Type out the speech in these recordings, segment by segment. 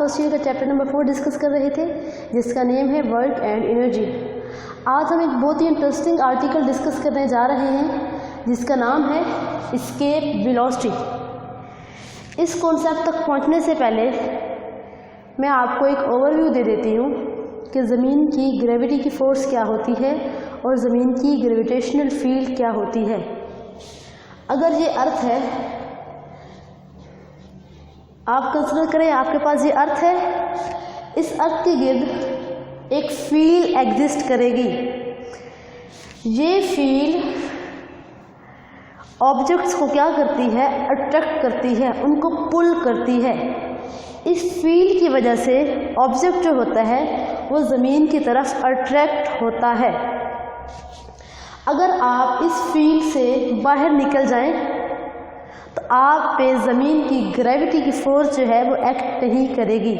First year का chapter number 4 discuss कर रहे थे, जिसका नेम है वर्क एंड एनर्जी। आज हम एक बहुत ही इंटरेस्टिंग आर्टिकल डिस्कस करने जा रहे हैं, जिसका नाम है एस्केप वेलोसिटी। इस कॉन्सेप्ट तक पहुंचने से पहले मैं आपको एक ओवरव्यू दे देती हूँ कि ज़मीन की ग्रेविटी की फोर्स क्या होती है और ज़मीन की ग्रेविटेशनल फील्ड क्या होती है। अगर ये अर्थ है, आप कंसिडर करें आपके पास ये अर्थ है, इस अर्थ के गिर्द एक फील्ड एग्जिस्ट करेगी। ये फील्ड ऑब्जेक्ट्स को क्या करती है, अट्रैक्ट करती है, उनको पुल करती है। इस फील्ड की वजह से ऑब्जेक्ट जो होता है वो ज़मीन की तरफ अट्रैक्ट होता है। अगर आप इस फील्ड से बाहर निकल जाएं तो आप पे ज़मीन की ग्रेविटी की फोर्स जो है वो एक्ट नहीं करेगी।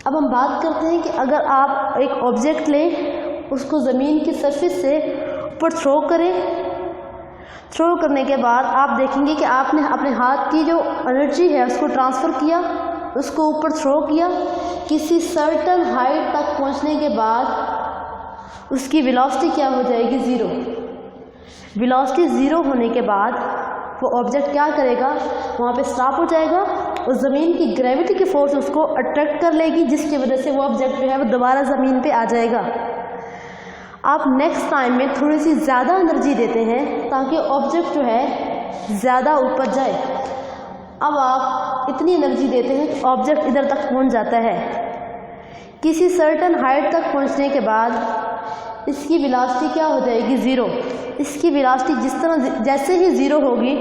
अब हम बात करते हैं कि अगर आप एक ऑब्जेक्ट लें, उसको ज़मीन की सरफेस से ऊपर थ्रो करें, थ्रो करने के बाद आप देखेंगे कि आपने अपने हाथ की जो एनर्जी है उसको ट्रांसफ़र किया, उसको ऊपर थ्रो किया, किसी सर्टन हाइट तक पहुंचने के बाद उसकी वेलोसिटी क्या हो जाएगी, ज़ीरो। वेलोसिटी ज़ीरो होने के बाद वो ऑब्जेक्ट क्या करेगा, वहाँ पे स्टॉप हो जाएगा और ज़मीन की ग्रेविटी की फोर्स उसको अट्रैक्ट कर लेगी, जिसकी वजह से वो ऑब्जेक्ट जो है वो दोबारा ज़मीन पे आ जाएगा। आप नेक्स्ट टाइम में थोड़ी सी ज़्यादा एनर्जी देते हैं ताकि ऑब्जेक्ट जो है ज़्यादा ऊपर जाए। अब आप इतनी एनर्जी देते हैं कि ऑब्जेक्ट इधर तक पहुंच जाता है। किसी सर्टन हाइट तक पहुंचने के बाद इसकी वेलोसिटी क्या हो जाएगी, ज़ीरो। इसकी वेलोसिटी जैसे ही ज़ीरो होगी,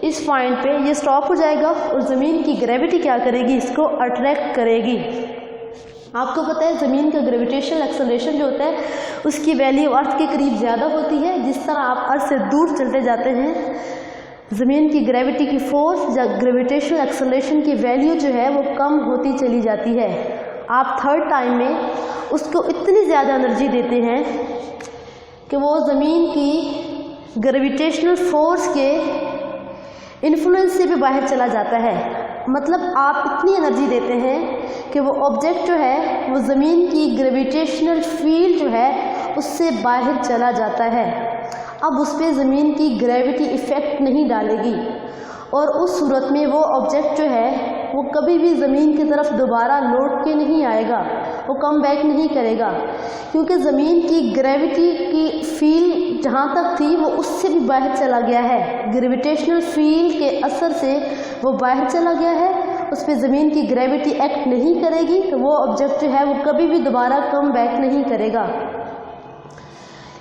इस पॉइंट पे ये स्टॉप हो जाएगा और ज़मीन की ग्रेविटी क्या करेगी, इसको अट्रैक्ट करेगी। आपको पता है ज़मीन का ग्रेविटेशनल एक्सेलरेशन जो होता है उसकी वैल्यू अर्थ के करीब ज़्यादा होती है। जिस तरह आप अर्थ से दूर चलते जाते हैं, ज़मीन की ग्रेविटी की फोर्स या ग्रेविटेशनल एक्सेलरेशन की वैल्यू जो है वो कम होती चली जाती है। आप थर्ड टाइम में उसको इतनी ज़्यादा एनर्जी देते हैं कि वो ज़मीन की ग्रेविटेशनल फोर्स के इन्फ्लुएंस से भी बाहर चला जाता है। मतलब आप इतनी एनर्जी देते हैं कि वो ऑब्जेक्ट जो है वो ज़मीन की ग्रेविटेशनल फील्ड जो है उससे बाहर चला जाता है। अब उस पर ज़मीन की ग्रेविटी इफ़ेक्ट नहीं डालेगी और उस सूरत में वो ऑब्जेक्ट जो है वो कभी भी ज़मीन की तरफ दोबारा लौट के नहीं आएगा, वो कम बैक नहीं करेगा, क्योंकि ज़मीन की ग्रेविटी की फील्ड जहाँ तक थी वो उससे भी बाहर चला गया है। ग्रेविटेशनल फील्ड के असर से वो बाहर चला गया है, उस पर ज़मीन की ग्रेविटी एक्ट नहीं करेगी, तो वो ऑब्जेक्ट जो है वो कभी भी दोबारा कम बैक नहीं करेगा।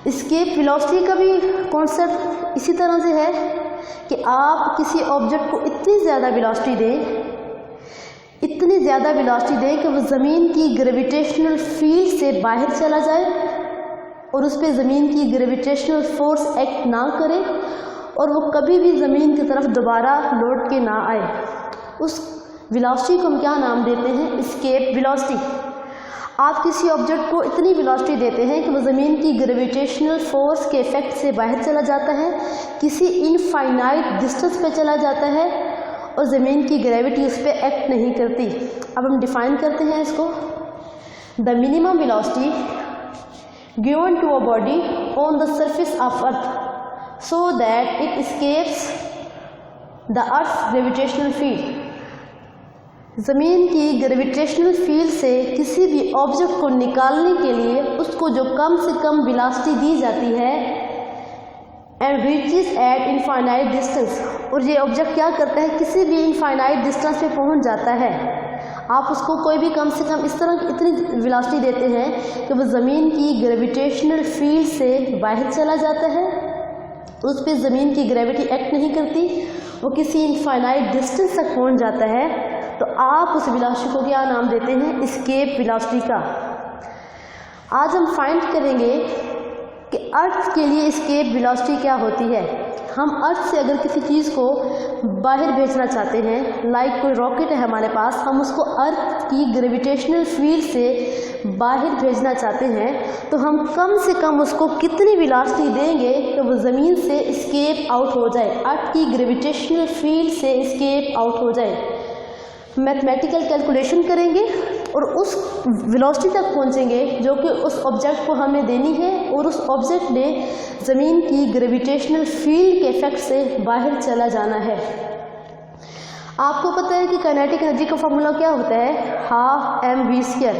एस्केप वेलोसिटी का भी कॉन्सेप्ट इसी तरह से है कि आप किसी ऑब्जेक्ट को इतनी ज़्यादा वेलोसिटी दें, इतनी ज़्यादा वेलोसिटी दें कि वो ज़मीन की ग्रेविटेशनल फील्ड से बाहर चला जाए और उस पर ज़मीन की ग्रेविटेशनल फोर्स एक्ट ना करे और वो कभी भी ज़मीन की तरफ दोबारा लौट के ना आए। उस वेलोसिटी को हम क्या नाम देते हैं, एस्केप वेलोसिटी। आप किसी ऑब्जेक्ट को इतनी वेलोसिटी देते हैं कि वो ज़मीन की ग्रेविटेशनल फोर्स के इफेक्ट से बाहर चला जाता है, किसी इनफाइनाइट डिस्टेंस पे चला जाता है और ज़मीन की ग्रेविटी उस पर एक्ट नहीं करती। अब हम डिफाइन करते हैं इसको। The minimum velocity given to a body on the surface of earth so that it escapes the earth gravitational field. ज़मीन की ग्रेविटेशनल फील्ड से किसी भी ऑब्जेक्ट को निकालने के लिए उसको जो कम से कम वेलोसिटी दी जाती है and reaches eight infinite distance, और ये ऑब्जेक्ट क्या करता है, किसी भी इनफाइनाइट डिस्टेंस पे पहुंच जाता है। आप उसको कोई भी कम से कम इस तरह इतनी वेलोसिटी देते हैं कि वो ज़मीन की ग्रेविटेशनल फील्ड से बाहर चला जाता है, उस पर ज़मीन की ग्रेविटी एक्ट नहीं करती, वो किसी इनफाइनाइट डिस्टेंस तक पहुंच जाता है, तो आप उस वेलोसिटी को क्या नाम देते हैं, एस्केप वेलोसिटी का। आज हम फाइंड करेंगे कि अर्थ के लिए एस्केप वेलोसिटी क्या होती है। हम अर्थ से अगर किसी चीज़ को बाहर भेजना चाहते हैं, लाइक कोई रॉकेट है हमारे पास, हम उसको अर्थ की ग्रेविटेशनल फील्ड से बाहर भेजना चाहते हैं, तो हम कम से कम उसको कितनी वेलोसिटी देंगे कि वो ज़मीन से एस्केप आउट हो जाए, अर्थ की ग्रेविटेशनल फील्ड से एस्केप आउट हो जाए। मैथमेटिकल कैलकुलेशन करेंगे और उस वेलोसिटी तक पहुंचेंगे जो कि उस ऑब्जेक्ट को हमें देनी है और उस ऑब्जेक्ट ने ज़मीन की ग्रेविटेशनल फील्ड के इफेक्ट से बाहर चला जाना है। आपको पता है कि काइनेटिक एनर्जी का फॉर्मूला क्या होता है, हाफ mv²।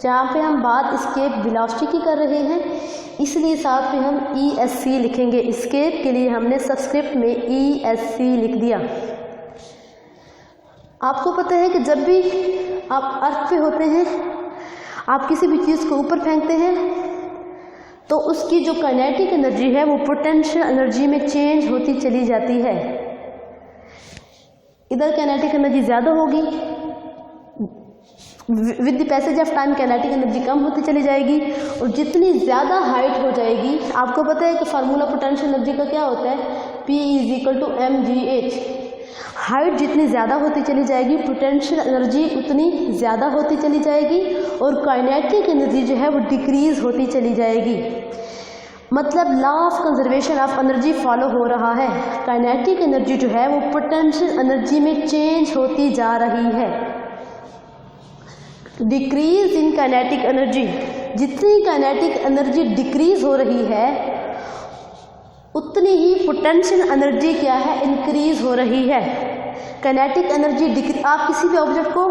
जहाँ पे हम बात एस्केप वेलोसिटी की कर रहे हैं इसलिए साथ में हम ESC लिखेंगे। एस्केप के लिए हमने सबस्क्रिप्ट में ESC लिख दिया। आपको पता है कि जब भी आप अर्थ पे होते हैं, आप किसी भी चीज़ को ऊपर फेंकते हैं तो उसकी जो काइनेटिक एनर्जी है वो पोटेंशियल एनर्जी में चेंज होती चली जाती है। इधर काइनेटिक एनर्जी ज़्यादा होगी, with the passage of time kinetic energy कम होती चली जाएगी और जितनी ज़्यादा हाइट हो जाएगी, आपको पता है कि फार्मूला पोटेंशियल एनर्जी का क्या होता है, P = mgh। हाइट जितनी ज़्यादा होती चली जाएगी पोटेंशियल एनर्जी उतनी ज़्यादा होती चली जाएगी और काइनेटिक एनर्जी जो है वो डिक्रीज़ होती चली जाएगी। मतलब law of conservation of energy follow हो रहा है। काइनेटिक एनर्जी जो है वो पोटेंशियल एनर्जी में चेंज होती जा रही है। डिक्रीज इन काइनेटिक एनर्जी, जितनी काइनेटिक एनर्जी डिक्रीज हो रही है उतनी ही पोटेंशियल एनर्जी क्या है, इंक्रीज हो रही है। काइनेटिक एनर्जी आप किसी भी ऑब्जेक्ट को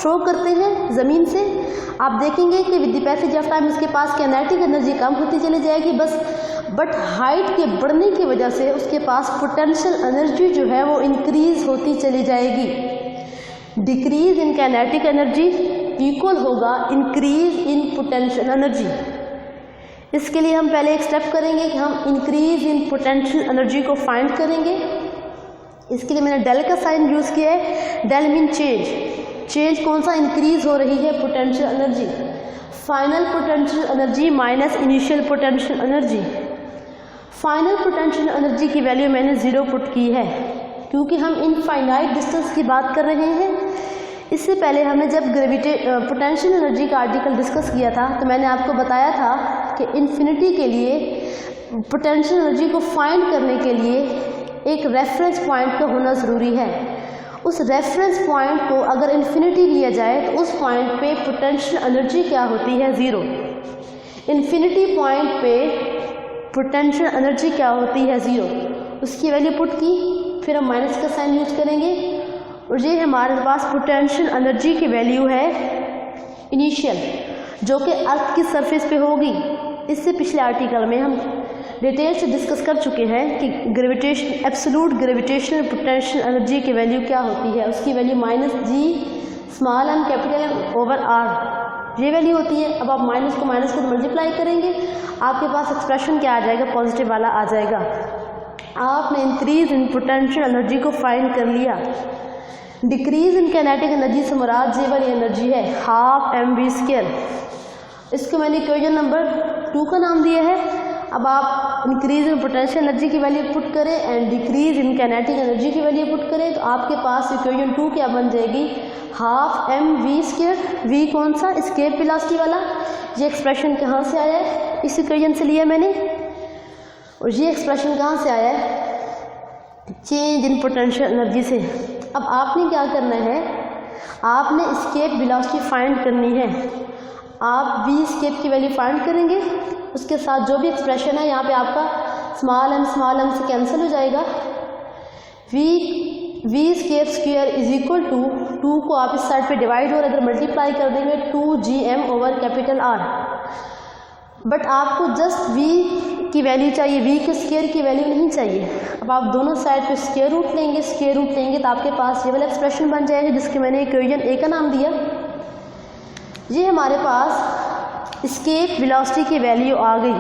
थ्रो करते हैं ज़मीन से, आप देखेंगे कि with the passage of time उसके पास काइनेटिक एनर्जी कम होती चली जाएगी बट हाइट के बढ़ने की वजह से उसके पास पोटेंशियल एनर्जी जो है वो इंक्रीज होती चली जाएगी। Decrease in kinetic energy equal होगा इंक्रीज इन पोटेंशियल एनर्जी। इसके लिए हम पहले एक स्टेप करेंगे कि हम इंक्रीज इन पोटेंशियल एनर्जी को फाइंड करेंगे। इसके लिए मैंने डेल का साइन यूज़ किया है। डेल मीन चेंज कौन सा, इंक्रीज हो रही है potential energy. Final potential energy minus initial potential energy. Final potential energy की वैल्यू मैंने 0 पुट की है क्योंकि हम इनफाइनाइट डिस्टेंस की बात कर रहे हैं। इससे पहले हमने जब पोटेंशियल एनर्जी का आर्टिकल डिस्कस किया था तो मैंने आपको बताया था कि इन्फिनिटी के लिए पोटेंशियल एनर्जी को फाइंड करने के लिए एक रेफरेंस पॉइंट का होना ज़रूरी है। उस रेफरेंस पॉइंट को अगर इन्फिनिटी लिया जाए तो उस पॉइंट पे पोटेंशियल एनर्जी क्या होती है, 0। इन्फिनिटी पॉइंट पे पोटेंशियल एनर्जी क्या होती है, 0। उसकी वैल्यू पुट की, फिर हम माइनस का साइन यूज करेंगे और ये हमारे पास पोटेंशियल एनर्जी की वैल्यू है इनिशियल, जो कि अर्थ की सरफेस पे होगी। इससे पिछले आर्टिकल में हम डिटेल से डिस्कस कर चुके हैं कि एब्सोल्यूट ग्रेविटेशनल पोटेंशियल एनर्जी की वैल्यू क्या होती है। उसकी वैल्यू -G(m)R ये वैल्यू होती है। अब आप माइनस को मल्टीप्लाई करेंगे, आपके पास एक्सप्रेशन क्या आ जाएगा, पॉजिटिव वाला आ जाएगा। आपने इंक्रीज इन पोटेंशियल एनर्जी को फाइंड कर लिया। डिक्रीज इन काइनेटिक एनर्जी से मुराद ये वाली एनर्जी है, हाफ mv²। इसको मैंने इक्वेशन नंबर 2 का नाम दिया है। अब आप इंक्रीज इन पोटेंशियल एनर्जी की वैल्यू पुट करें and decrease in kinetic energy की वैल्यू पुट करें तो आपके पास इक्वेशन 2 क्या बन जाएगी, हाफ mv²। v कौन सा, एस्केप वेलोसिटी वाला। ये एक्सप्रेशन कहाँ से आया है, इस इक्वेशन से लिया मैंने। और ये एक्सप्रेशन कहाँ से आया है, चेंज इन पोटेंशियल एनर्जी से। अब आपने क्या करना है, आपने एस्केप वेलोसिटी फाइंड करनी है। आप v एस्केप की वैल्यू फाइंड करेंगे, उसके साथ जो भी एक्सप्रेशन है यहाँ पे आपका स्मॉल m से कैंसिल हो जाएगा। v escape square is equal to 2 को आप इस साइड पे डिवाइड और इधर मल्टीप्लाई कर देंगे 2gm/R। बट आपको जस्ट v की वैल्यू चाहिए, v के स्क्वायर की वैल्यू नहीं चाहिए। अब आप दोनों साइड पे स्क्वायर रूट लेंगे तो आपके पास ये वाला एक्सप्रेशन बन जाएगा जिसके मैंने इक्वेशन A का नाम दिया। ये हमारे पास एस्केप वेलोसिटी की वैल्यू आ गई।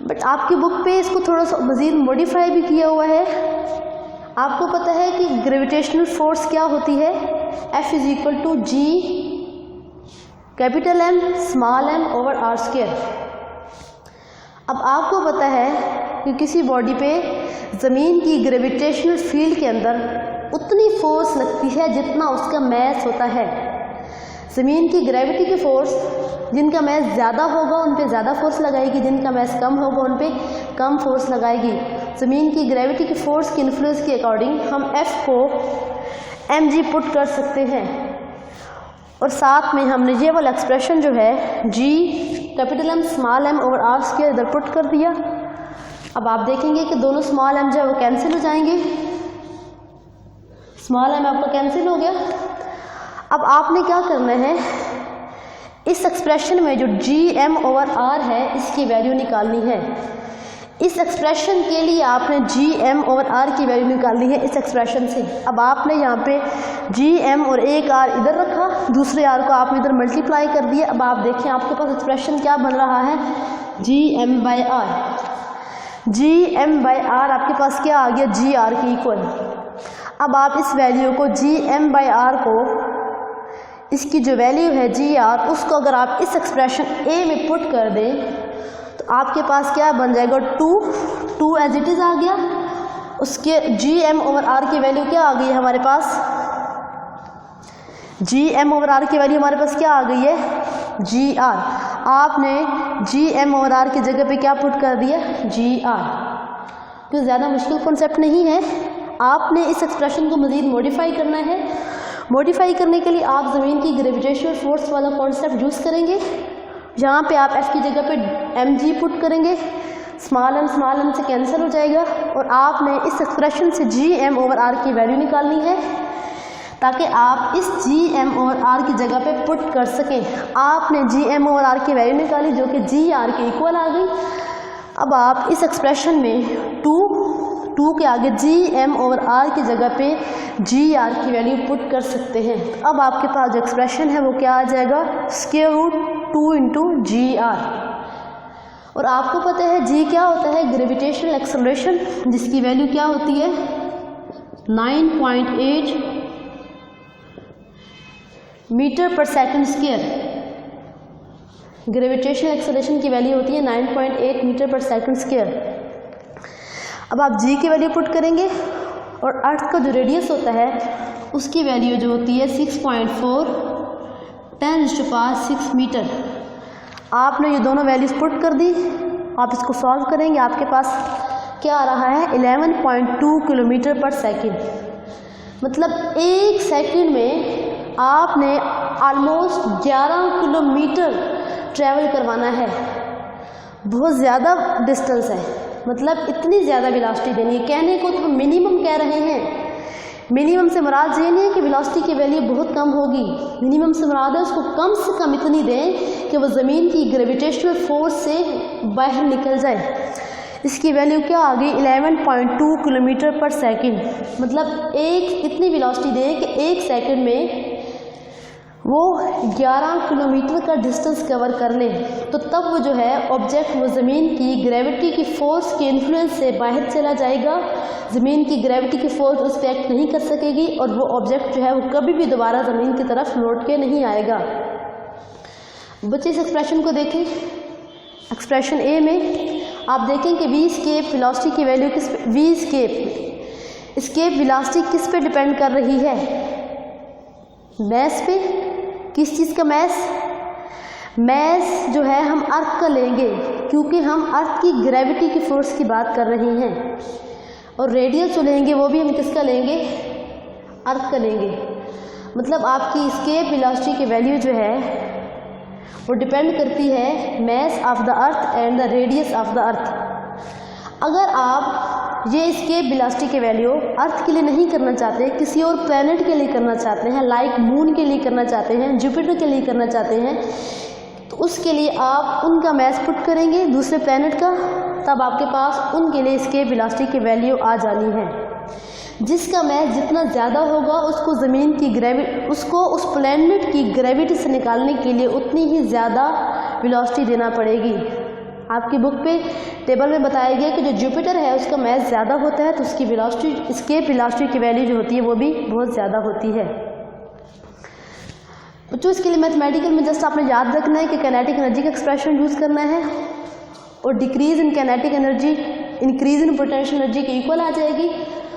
बट आपकी बुक पे इसको थोड़ा सा मज़ीद मॉडिफाई भी किया हुआ है। आपको पता है कि ग्रेविटेशनल फोर्स क्या होती है, F is equal to G capital M small m/R²। अब आपको पता है कि किसी बॉडी पे ज़मीन की ग्रेविटेशनल फील्ड के अंदर उतनी फोर्स लगती है जितना उसका मैस होता है। ज़मीन की ग्रेविटी की फोर्स, जिनका मैस ज़्यादा होगा उन पे ज़्यादा फोर्स लगाएगी, जिनका मैस कम होगा उन पे कम फोर्स लगाएगी। ज़मीन की ग्रेविटी की फोर्स के इन्फ्लुएंस के अकॉर्डिंग हम F को mg पुट कर सकते हैं। और साथ में हमने ये वाला एक्सप्रेशन जो है g capital M small m over r square इधर पुट कर दिया। अब आप देखेंगे कि दोनों स्मॉल m जो है वो कैंसिल हो जाएंगे, स्मॉल m आपका कैंसिल हो गया। अब आपने क्या करना है, इस एक्सप्रेशन में जो जी एम ओवर आर है इसकी वैल्यू निकालनी है। इस एक्सप्रेशन के लिए आपने जी एम ओवर आर की वैल्यू निकालनी है इस एक्सप्रेशन से। अब आपने यहाँ पे जी एम और एक आर इधर रखा, दूसरे आर को आपने इधर मल्टीप्लाई कर दिया। अब आप देखें आपके पास एक्सप्रेशन क्या बन रहा है, G M by R. G M by R आपके पास क्या आ गया, जी आर के इक्वल। अब आप इस वैल्यू को जी एम बाई आर को, इसकी जो वैल्यू है जी आर, उसको अगर आप इस एक्सप्रेशन ए में पुट कर दें तो आपके पास क्या बन जाएगा, टू एज इट इज़ आ गया। उसके जी एम ओवर आर की वैल्यू क्या आ गई है हमारे पास, जी एम ओवर आर की वैल्यू हमारे पास क्या आ गई है, जी आर। आपने जी एम ओवर आर की जगह पे क्या पुट कर दिया, जी आर। तो ज़्यादा मुश्किल कॉन्सेप्ट नहीं है। आपने इस एक्सप्रेशन को मज़ीद मॉडिफाई करना है। मॉडिफाई करने के लिए आप ज़मीन की ग्रेविटेशनल फोर्स वाला कॉन्सेप्ट यूज़ करेंगे। जहाँ पे आप एफ की जगह पे एम जी पुट करेंगे, स्मॉल एम से कैंसिल हो जाएगा। और आपने इस एक्सप्रेशन से जी एम ओवर आर की वैल्यू निकालनी है ताकि आप इस जी एम ओवर आर की जगह पे पुट कर सकें। आपने जी एम ओवर आर की वैल्यू निकाली जो कि जी आर के इक्वल आ गई। अब आप इस एक्सप्रेशन में टू के आगे जी एम ओवर आर की जगह पे जी आर की वैल्यू पुट कर सकते हैं। अब आपके पास जो एक्सप्रेशन है वो क्या आ जाएगा, square root 2 into G R. और आपको पता है जी क्या होता है, ग्रेविटेशनल एक्सेलरेशन, जिसकी वैल्यू क्या होती है 9.8 मीटर पर सेकंड स्क्वायर। ग्रेविटेशनल एक्सेलरेशन की वैल्यू होती है 9.8 मीटर पर सेकंड स्क्वायर। अब आप जी की वैल्यू पुट करेंगे और अर्थ का जो रेडियस होता है उसकी वैल्यू जो होती है 6.4 10⁻⁶ मीटर। आपने ये दोनों वैल्यूज़ पुट कर दी। आप इसको सॉल्व करेंगे, आपके पास क्या आ रहा है 11.2 किलोमीटर पर सेकंड। मतलब एक सेकंड में आपने ऑलमोस्ट 11 किलोमीटर ट्रैवल करवाना है। बहुत ज़्यादा डिस्टेंस है, मतलब इतनी ज़्यादा वेलोसिटी देनी है। कहने को तो हम मिनिमम कह रहे हैं, मिनिमम से मुराद ये नहीं है कि वेलोसिटी की वैल्यू बहुत कम होगी। मिनिमम से मुराद है उसको कम से कम इतनी दें कि वो ज़मीन की ग्रेविटेशनल फोर्स से बाहर निकल जाए। इसकी वैल्यू क्या आ गई 11.2 किलोमीटर पर सेकंड। मतलब एक इतनी वेलोसिटी दें कि एक सेकंड में वो 11 किलोमीटर का डिस्टेंस कवर कर ले। तो तब वो जो है ऑब्जेक्ट वो ज़मीन की ग्रेविटी की फ़ोर्स के इन्फ्लुएंस से बाहर चला जाएगा। ज़मीन की ग्रेविटी की फ़ोर्स उस पर एक्ट नहीं कर सकेगी और वो ऑब्जेक्ट जो है वो कभी भी दोबारा ज़मीन की तरफ लौट के नहीं आएगा। बच्चे इस एक्सप्रेशन को देखें। एक्सप्रेशन ए में आप देखें कि वी स्केप वेलोसिटी की वैल्यू किस पे, वी स्केप वेलोसिटी किस पे डिपेंड कर रही है, मैस पे। किस चीज़ का मैस, मैस जो है हम अर्थ का लेंगे क्योंकि हम अर्थ की ग्रेविटी की फोर्स की बात कर रहे हैं। और रेडियस जो लेंगे वो भी हम किसका लेंगे, अर्थ का लेंगे। मतलब आपकी स्केप वेलोसिटी की वैल्यू जो है वो डिपेंड करती है mass of the earth and the radius of the earth. अगर आप ये स्केप वेलोसिटी की वैल्यू अर्थ के लिए नहीं करना चाहते, किसी और प्लैनेट के लिए करना चाहते हैं, लाइक मून के लिए करना चाहते हैं, जुपिटर के लिए करना चाहते हैं, तो उसके लिए आप उनका मैस पुट करेंगे दूसरे प्लैनेट का, तब आपके पास उनके लिए स्केप वेलोसिटी की वैल्यू आ जानी है। जिसका मैस जितना ज़्यादा होगा उसको ज़मीन की उसको उस प्लैनेट की ग्रेविटी से निकालने के लिए उतनी ही ज़्यादा वेलोसिटी देना पड़ेगी। आपकी बुक पे टेबल में बताया गया कि जो जुपिटर है उसका मैस ज़्यादा होता है तो उसकी वेलोसिटी, स्केप वेलोसिटी की वैल्यू जो होती है वो भी बहुत ज़्यादा होती है। तो इसके लिए मैथमेटिकल में जस्ट आपने याद रखना है कि काइनेटिक एनर्जी का एक्सप्रेशन यूज़ करना है और decrease in kinetic energy increase in potential energy के इक्वल आ जाएगी।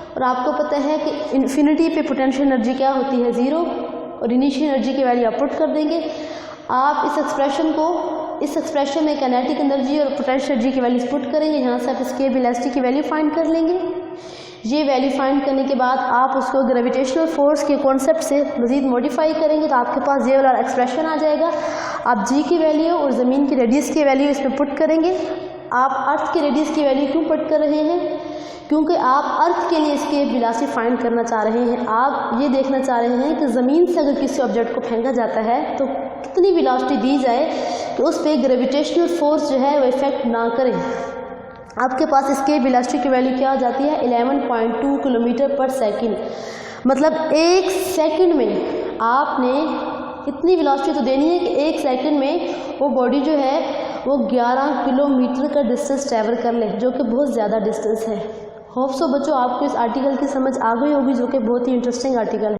और आपको पता है कि इन्फिनिटी पे पोटेंशियल एनर्जी क्या होती है 0 और इनिशियल एनर्जी की वैल्यू आप पुट कर देंगे। आप इस एक्सप्रेशन में काइनेटिक एनर्जी और पोटेंशियल एनर्जी की वैल्यूज पुट करेंगे। यहाँ से आप स्केप वेलोसिटी की वैल्यू फाइंड कर लेंगे। ये वैल्यू फाइंड करने के बाद आप उसको ग्रेविटेशनल फोर्स के कॉन्सेप्ट से मज़ीद मॉडिफाई करेंगे तो आपके पास ये वाला एक्सप्रेशन आ जाएगा। आप जी की वैल्यू और ज़मीन की रेडियस की वैल्यू इसमें पुट करेंगे। आप अर्थ के रेडियस की वैल्यू क्यों पुट कर रहे हैं? क्योंकि आप अर्थ के लिए इसके वेलोसिटी फाइंड करना चाह रहे हैं। आप ये देखना चाह रहे हैं कि ज़मीन से अगर किसी ऑब्जेक्ट को फेंका जाता है तो कितनी वेलोसिटी दी जाए कि उस पर ग्रेविटेशनल फोर्स जो है वो इफेक्ट ना करे। आपके पास इसके वेलोसिटी की वैल्यू क्या हो जाती है? 11.2 किलोमीटर पर सेकंड। मतलब एक सेकंड में आपने इतनी वेलोसिटी तो देनी है कि एक सेकंड में वो बॉडी जो है वो 11 किलोमीटर का डिस्टेंस ट्रैवल कर ले, जो कि बहुत ज़्यादा डिस्टेंस है। होप सो बच्चों आपको इस आर्टिकल की समझ आ गई होगी, जो कि बहुत ही इंटरेस्टिंग आर्टिकल है।